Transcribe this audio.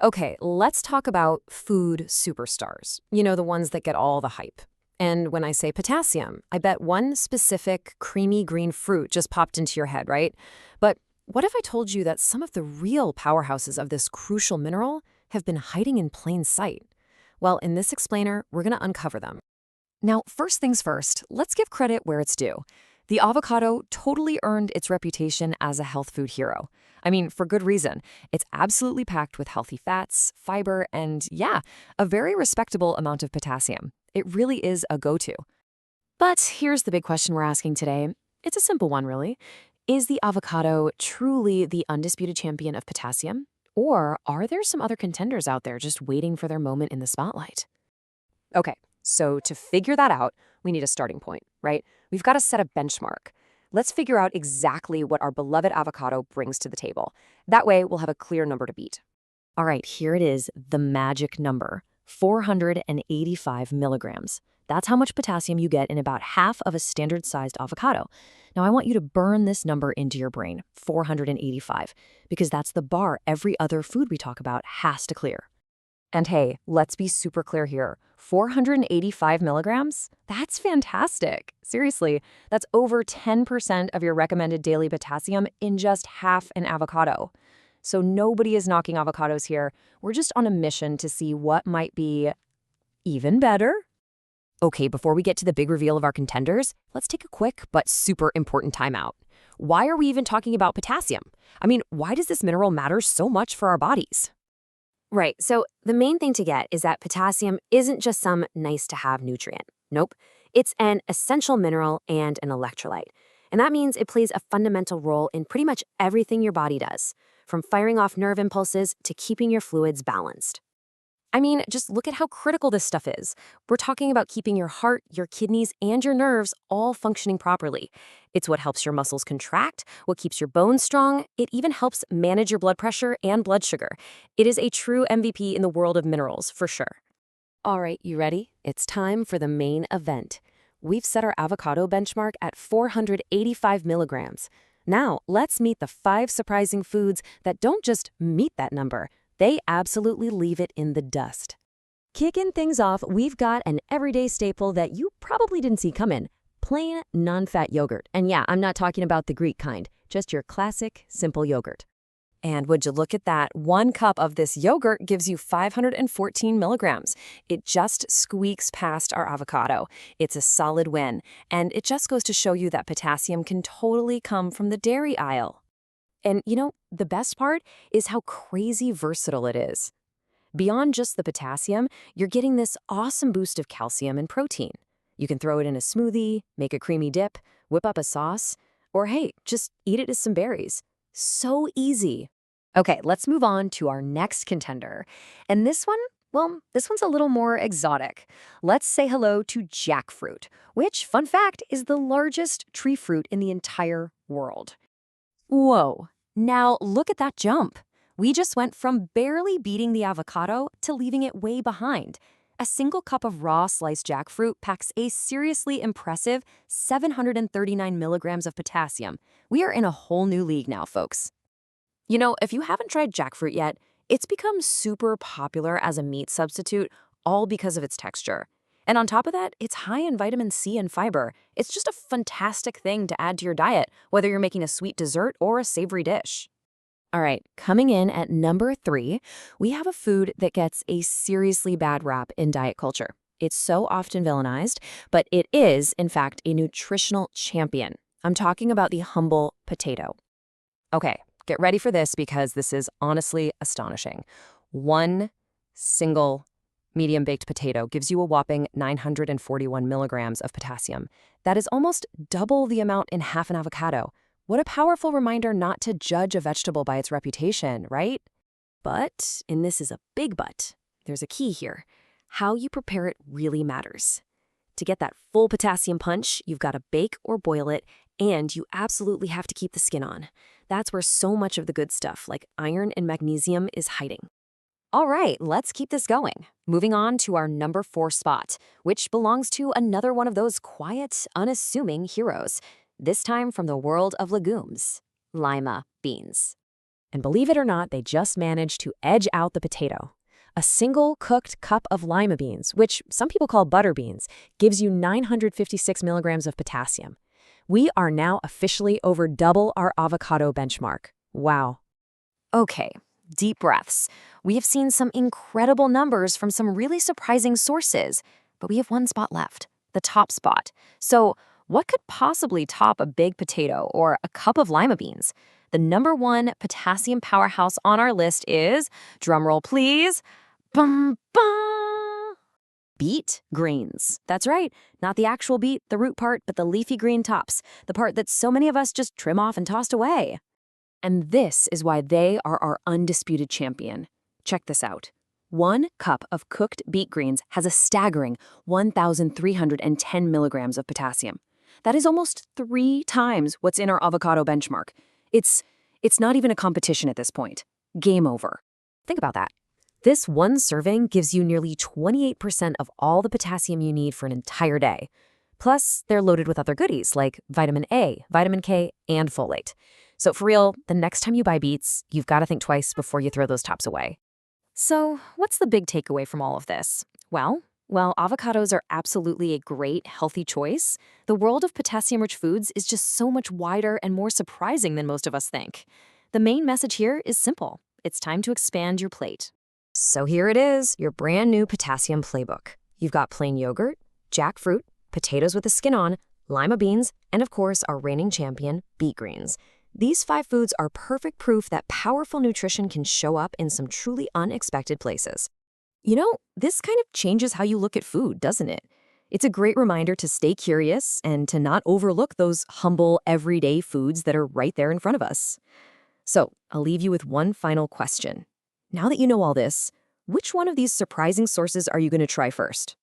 Okay, let's talk about food superstars. You know, the ones that get all the hype. And when I say potassium, I bet one specific creamy green fruit just popped into your head, right? But what if I told you that some of the real powerhouses of this crucial mineral have been hiding in plain sight? Well, in this explainer, we're going to uncover them. Now, first things first, let's give credit where it's due. The avocado totally earned its reputation as a health food hero. I mean, for good reason. It's absolutely packed with healthy fats, fiber, and yeah, a very respectable amount of potassium. It really is a go-to. But here's the big question we're asking today. It's a simple one, really. Is the avocado truly the undisputed champion of potassium? Or are there some other contenders out there just waiting for their moment in the spotlight? Okay, so to figure that out, we need a starting point, right? We've got to set a benchmark. Let's figure out exactly what our beloved avocado brings to the table. That way, we'll have a clear number to beat. All right, here it is, the magic number, 485 milligrams. That's how much potassium you get in about half of a standard-sized avocado. Now, I want you to burn this number into your brain, 485, because that's the bar every other food we talk about has to clear. And hey, let's be super clear here. 485 milligrams? That's fantastic. Seriously, that's over 10% of your recommended daily potassium in just half an avocado. So nobody is knocking avocados here. We're just on a mission to see what might be even better. Okay, before we get to the big reveal of our contenders, let's take a quick but super important timeout. Why are we even talking about potassium? I mean, why does this mineral matter so much for our bodies? Right, so the main thing to get is that potassium isn't just some nice-to-have nutrient. Nope, it's an essential mineral and an electrolyte. And that means it plays a fundamental role in pretty much everything your body does, from firing off nerve impulses to keeping your fluids balanced. I mean, just look at how critical this stuff is. We're talking about keeping your heart, your kidneys, and your nerves all functioning properly. It's what helps your muscles contract, what keeps your bones strong. It even helps manage your blood pressure and blood sugar. It is a true MVP in the world of minerals, for sure. All right, you ready? It's time for the main event. We've set our avocado benchmark at 485 milligrams. Now, let's meet the 5 surprising foods that don't just meet that number. They absolutely leave it in the dust. Kicking things off, we've got an everyday staple that you probably didn't see coming. Plain, non-fat yogurt. And yeah, I'm not talking about the Greek kind, just your classic, simple yogurt. And would you look at that? 1 cup of this yogurt gives you 514 milligrams. It just squeaks past our avocado. It's a solid win. And it just goes to show you that potassium can totally come from the dairy aisle. And you know, the best part is how crazy versatile it is. Beyond just the potassium, you're getting this awesome boost of calcium and protein. You can throw it in a smoothie, make a creamy dip, whip up a sauce, or hey, just eat it as some berries. So easy. Okay, let's move on to our next contender. And this one, well, this one's a little more exotic. Let's say hello to jackfruit, which, fun fact, is the largest tree fruit in the entire world. Whoa. Now, look at that jump. We just went from barely beating the avocado to leaving it way behind. A single cup of raw sliced jackfruit packs a seriously impressive 739 milligrams of potassium. We are in a whole new league now, folks. You know, if you haven't tried jackfruit yet, it's become super popular as a meat substitute, all because of its texture. And on top of that, it's high in vitamin C and fiber. It's just a fantastic thing to add to your diet, whether you're making a sweet dessert or a savory dish. All right, coming in at number 3, we have a food that gets a seriously bad rap in diet culture. It's so often villainized, but it is, in fact, a nutritional champion. I'm talking about the humble potato. Okay, get ready for this because this is honestly astonishing. 1 single medium-baked potato gives you a whopping 941 milligrams of potassium. That is almost double the amount in half an avocado. What a powerful reminder not to judge a vegetable by its reputation, right? But, and this is a big but, there's a key here. How you prepare it really matters. To get that full potassium punch, you've got to bake or boil it, and you absolutely have to keep the skin on. That's where so much of the good stuff, like iron and magnesium, is hiding. All right, let's keep this going. Moving on to our number 4 spot, which belongs to another one of those quiet, unassuming heroes, this time from the world of legumes, lima beans. And believe it or not, they just managed to edge out the potato. A single cooked cup of lima beans, which some people call butter beans, gives you 956 milligrams of potassium. We are now officially over double our avocado benchmark. Wow. Okay, deep breaths. We have seen some incredible numbers from some really surprising sources, but we have one spot left, the top spot. So, what could possibly top a big potato or a cup of lima beans? The number one potassium powerhouse on our list is, drumroll please, bum bum, beet greens. That's right, not the actual beet, the root part, but the leafy green tops, the part that so many of us just trim off and toss away. And this is why they are our undisputed champion. Check this out. 1 cup of cooked beet greens has a staggering 1,310 milligrams of potassium. That is almost 3 times what's in our avocado benchmark. It's not even a competition at this point. Game over. Think about that. This one serving gives you nearly 28% of all the potassium you need for an entire day. Plus, they're loaded with other goodies like vitamin A, vitamin K, and folate. So for real, the next time you buy beets, you've got to think twice before you throw those tops away. So what's the big takeaway from all of this? Well, while avocados are absolutely a great, healthy choice, the world of potassium-rich foods is just so much wider and more surprising than most of us think. The main message here is simple. It's time to expand your plate. So here it is, your brand new potassium playbook. You've got plain yogurt, jackfruit, potatoes with the skin on, lima beans, and of course our reigning champion, beet greens. These 5 foods are perfect proof that powerful nutrition can show up in some truly unexpected places. You know, this kind of changes how you look at food, doesn't it? It's a great reminder to stay curious and to not overlook those humble, everyday foods that are right there in front of us. So, I'll leave you with one final question. Now that you know all this, which one of these surprising sources are you going to try first?